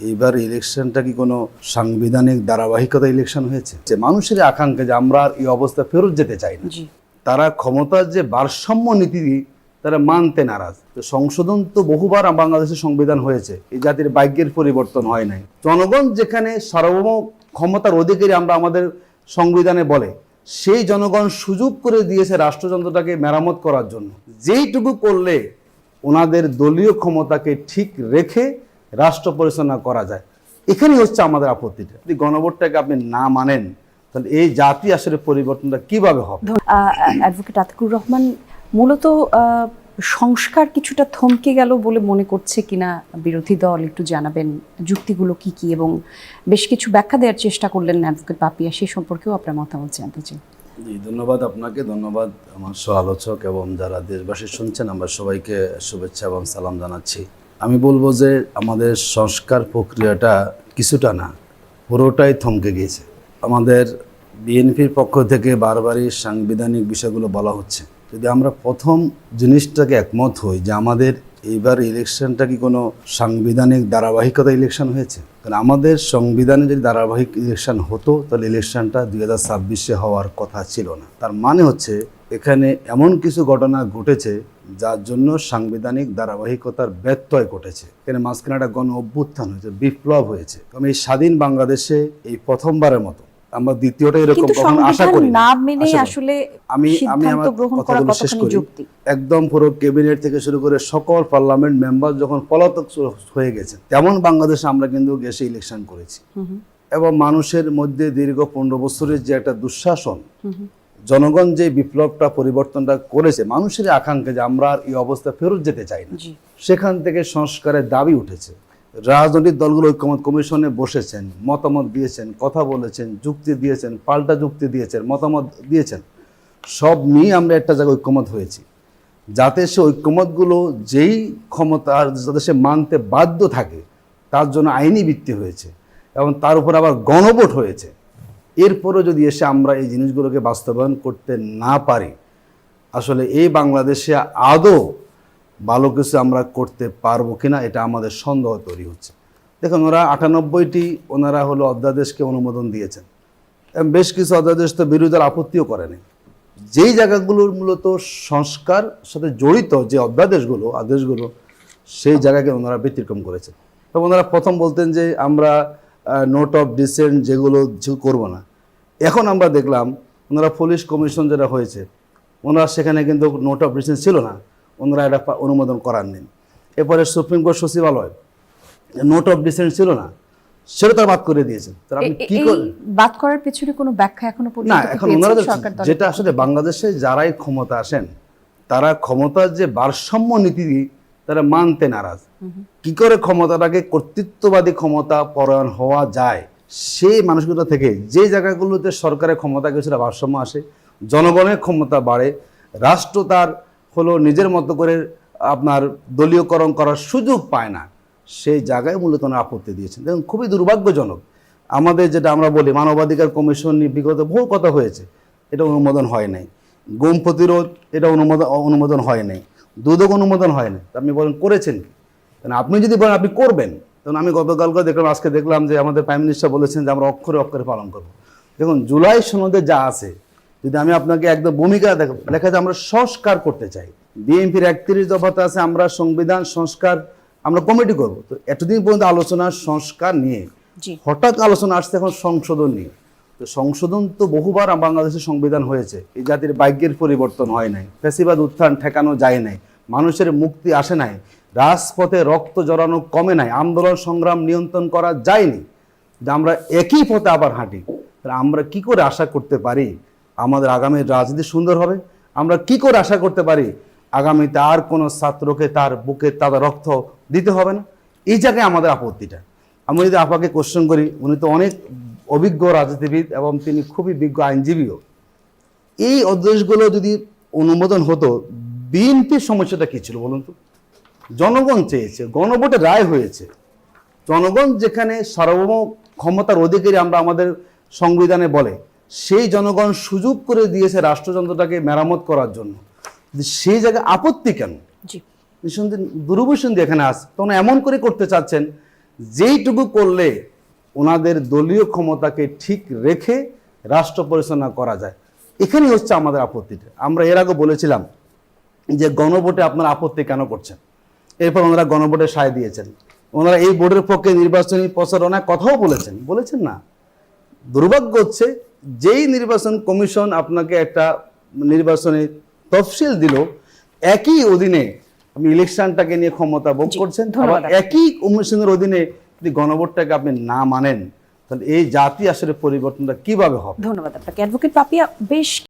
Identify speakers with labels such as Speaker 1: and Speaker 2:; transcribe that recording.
Speaker 1: এইবার ইলেকশনটা কি কোনো সাংবিধানিক ধারাবাহিকতা ইলেকশন হয়েছে? যে মানুষের আকাঙ্ক্ষা যে আমরা আর এই অবস্থা ফেরত যেতে চাই না, তারা ক্ষমতার যে ভারসাম্য নীতি তারা মানতে নারাজ। তো সংশোধন তো বহুবার বাংলাদেশের সংবিধান হয়েছে, এই জাতির ভাগ্যের পরিবর্তন হয় নাই। জনগণ যেখানে সার্বভৌম ক্ষমতার অধিকারী আমরা আমাদের সংবিধানে বলে, সেই জনগণ সুযোগ করে দিয়েছে রাষ্ট্রযন্ত্রটাকে মেরামত করার জন্য। যেইটুকু করলে ওনাদের দলীয় ক্ষমতাকে ঠিক রেখে রাষ্ট্র পরিচালনা করা যায়, এখানেই হচ্ছে আমাদের আপত্তিটা। যদি গণভোটটাকে আপনি না মানেন, তাহলে এই জাতি আসলে পরিবর্তনটা কিভাবে হবে?
Speaker 2: অ্যাডভোকেট আতিকুর রহমান, মূলত সংস্কার কিছুটা থমকে গেল বলে মনে করছে কিনা বিরোধী দল, একটু জানাবেন যুক্তিগুলো কি কি, এবং বেশ কিছু ব্যাখ্যা দেওয়ার চেষ্টা করলেন অ্যাডভোকেট পাপিয়া, সেই সম্পর্কেও আপনার মতামত জানতে চাই।
Speaker 1: জি, ধন্যবাদ আপনাকে, ধন্যবাদ আমার সহ আলোচক এবং যারা দেশবাসী শুনছেন, আমরা সবাইকে শুভেচ্ছা এবং সালাম জানাচ্ছি। আমি বলবো যে আমাদের সংস্কার প্রক্রিয়াটা কিছুটা না, পুরোটাই থমকে গিয়েছে। আমাদের বিএনপির পক্ষ থেকে বারবারই সাংবিধানিক বিষয়গুলো বলা হচ্ছে। যদি আমরা প্রথম জিনিসটাকে একমত হই যে আমাদের এইবার ইলেকশনটা কি কোনো সাংবিধানিক ধারাবাহিকতা ইলেকশন হয়েছে? কারণ আমাদের সংবিধানে যদি ধারাবাহিক ইলেকশন হতো, তাহলে ইলেকশনটা 2026-এ হওয়ার কথা ছিল না। তার মানে হচ্ছে এখানে এমন কিছু ঘটনা ঘটেছে যার জন্য সাংবিধানিক ধারাবাহিকতার ব্যত্যয় ঘটেছে। এখানে মাঝখানে একটা গণ অভ্যুত্থান হয়েছে, বিপ্লব হয়েছে। আমি এই স্বাধীন বাংলাদেশে এই প্রথমবারের মতো, আমরা দ্বিতীয়টা এরকম কখনো আশা করি না। আমি আমার কথাগুলো শেষ করি। একদম পুরো ক্যাবিনেট থেকে শুরু করে সকল পার্লামেন্ট মেম্বার যখন পলাতক হয়ে গেছে, তেমন বাংলাদেশে আমরা কিন্তু গেছে ইলেকশন করেছি। এবং মানুষের মধ্যে দীর্ঘ 15 বছরের যে একটা দুঃশাসন, জনগণ যে বিপ্লবটা পরিবর্তনটা করেছে, মানুষের আকাঙ্ক্ষা যে আমরা আর এই অবস্থা ফেরত যেতে চাই না, সেখান থেকে সংস্কারের দাবি উঠেছে। রাজনৈতিক দলগুলো ঐক্যমত কমিশনে বসেছেন, মতামত দিয়েছেন, কথা বলেছেন, যুক্তি দিয়েছেন, পাল্টা যুক্তি দিয়েছেন, মতামত দিয়েছেন। সব নিয়ে আমরা একটা জায়গায় ঐক্যমত হয়েছি, যাতে সে ঐক্যমতগুলো যেই ক্ষমতা যাতে সে মানতে বাধ্য থাকে, তার জন্য আইনি ভিত্তি হয়েছে এবং তার উপর আবার গণভোট হয়েছে। এরপরও যদি এসে আমরা এই জিনিসগুলোকে বাস্তবায়ন করতে না পারি, আসলে এই বাংলাদেশে আদৌ ভালো কিছু আমরা করতে পারবো কিনা, এটা আমাদের সন্দেহ তৈরি হচ্ছে। দেখুন, ওরা 98টি ওনারা হলো অধ্যাদেশকে অনুমোদন দিয়েছেন। বেশ কিছু অধ্যাদেশ তো বিরোধীদের আপত্তিও করেনি। যেই জায়গাগুলোর মূলত সংস্কার সাথে জড়িত যে আদেশগুলো, সেই জায়গাকে ওনারা ব্যতিক্রম করেছেন। এবং ওনারা প্রথম বলতেন যে আমরা নোট অফ ডিসেন্ট যেগুলো করবো না। এখন আমরা দেখলাম ওনারা পুলিশ কমিশন যেটা হয়েছে, ওনারা সেখানে কিন্তু নোট অফ ডিসেন্ট ছিল না, ওনারা এটা অনুমোদন করার নেন। এরপরে সুপ্রিম কোর্ট সচিবালয়, নোট অফ ডিসেন্ট ছিল না, সেটা তারা বাদ করে দিয়েছেন। আপনি কি
Speaker 2: বাদ করার পেছনে কোনো ব্যাখ্যা এখনো পর্যন্ত
Speaker 1: না। এখন ওনারা যেটা আসলে বাংলাদেশে যারাই ক্ষমতা আসেন, তারা ক্ষমতার যে ভারসাম্য নীতি তারা মানতে নারাজ। কি করে ক্ষমতাটাকে কর্তৃত্ববাদী ক্ষমতা পরায়ণ হওয়া যায়, সেই মানুষগুলো থেকে যে জায়গাগুলোতে সরকারের ক্ষমতা কিছুটা ভারসাম্য আসে, জনগণের ক্ষমতা বাড়ে, রাষ্ট্র তার হলো নিজের মতো করে আপনার দলীয়করণ করার সুযোগ পায় না, সেই জায়গায় মূলত আপত্তি দিয়েছেন। দেখুন, খুবই দুর্ভাগ্যজনক। আমাদের যেটা আমরা বলি মানবাধিকার কমিশন নিয়ে বিগত বহু কথা হয়েছে, এটা অনুমোদন হয় নাই। গুম প্রতিরোধ, এটা অনুমোদন হয় নাই। দুদক অনুমোদন হয় নাই। আপনি বলেন করেছেন কি? কারণ আপনি যদি বলেন আপনি করবেন, তখন আমি গতকালকে দেখলাম, আজকে দেখলাম যে আমাদের প্রাইম মিনিস্টার বলেছেন যে আমরা অক্ষরে অক্ষরে পালন করব। দেখুন, জুলাই সনদে যা আছে, যদি আমি আপনাকে একদম ভূমিকা লেখা যায় আমরা সংস্কার করতে চাই। বিএনপির 31 দফাতে আছে আমরা সংবিধান সংস্কার আমরা কমিটি করব। তো এতদিন পর্যন্ত আলোচনা সংস্কার নিয়ে, হঠাৎ আলোচনা আসছে এখন সংশোধন নিয়ে। তো সংশোধন তো বহুবার বাংলাদেশের সংবিধান হয়েছে, এই জাতির ভাগ্যের পরিবর্তন হয় নাই, ফ্যাসিবাদ উত্থান ঠেকানো যায় নাই, মানুষের মুক্তি আসে নাই, রাজপথে রক্ত জড়ানো কমে নাই, আন্দোলন সংগ্রাম নিয়ন্ত্রণ করা যায়নি। আমরা একই পথে আবার হাঁটি, আমরা কি করে আশা করতে পারি আমাদের আগামীর রাজনীতি সুন্দর হবে? আমরা কি করে আশা করতে পারি আগামীতে আর কোনো ছাত্রকে তার বুকে তাদের রক্ত দিতে হবে না? এই জায়গায় আমাদের আপত্তিটা। আমি যদি আপনাকে কোশ্চেন করি, উনি তো অনেক অভিজ্ঞ রাজনীতিবিদ এবং তিনি খুবই বিজ্ঞ আইনজীবীও। এই অধ্যাদেশগুলো যদি অনুমোদন হতো, বিএনপির সমস্যাটা কী ছিল বলুন তো? জনগণ চেয়েছে, গণভোটে রায় হয়েছে। জনগণ যেখানে সার্বভৌম ক্ষমতার অধিকারী আমরা আমাদের সংবিধানে বলে, সেই জনগণ সুযোগ করে দিয়েছে রাষ্ট্রযন্ত্রটাকে মেরামত করার জন্য। সেই জায়গায় আপত্তি কেন? নিঃসন্দেহে দুরভিসন্ধি এখানে আসে। তখন এমন করে করতে চাচ্ছেন যেইটুকু করলে ওনাদের দলীয় ক্ষমতাকে ঠিক রেখে রাষ্ট্র পরিচালনা করা যায়, এখানেই হচ্ছে আমাদের আপত্তিটা। আমরা এর আগে বলেছিলাম যে গণভোটে আপনারা আপত্তি কেন করছেন, এরপর ওনারা গণভোটে সায় দিয়েছেন। ওনারা এই বোর্ডের পক্ষে নির্বাচনী প্রচারণায় কথাও বলেছেন না। দুর্ভাগ্য হচ্ছে যেই নির্বাচন কমিশন আপনাকে একটা নির্বাচনী তফসিল দিল, একই অধীনে আপনি ইলেকশনটাকে নিয়ে ক্ষমতা ভোগ
Speaker 2: জি,
Speaker 1: করছেন,
Speaker 2: ধন্যবাদ
Speaker 1: আবার একই কমিশনের অধীনে যদি গণভোটটাকে আপনি না মানেন, তাহলে এই জাতি আসলে পরিবর্তনটা কিভাবে হবে?
Speaker 2: ধন্যবাদ আপনাকে অ্যাডভোকেট পাপিয়া। বেশ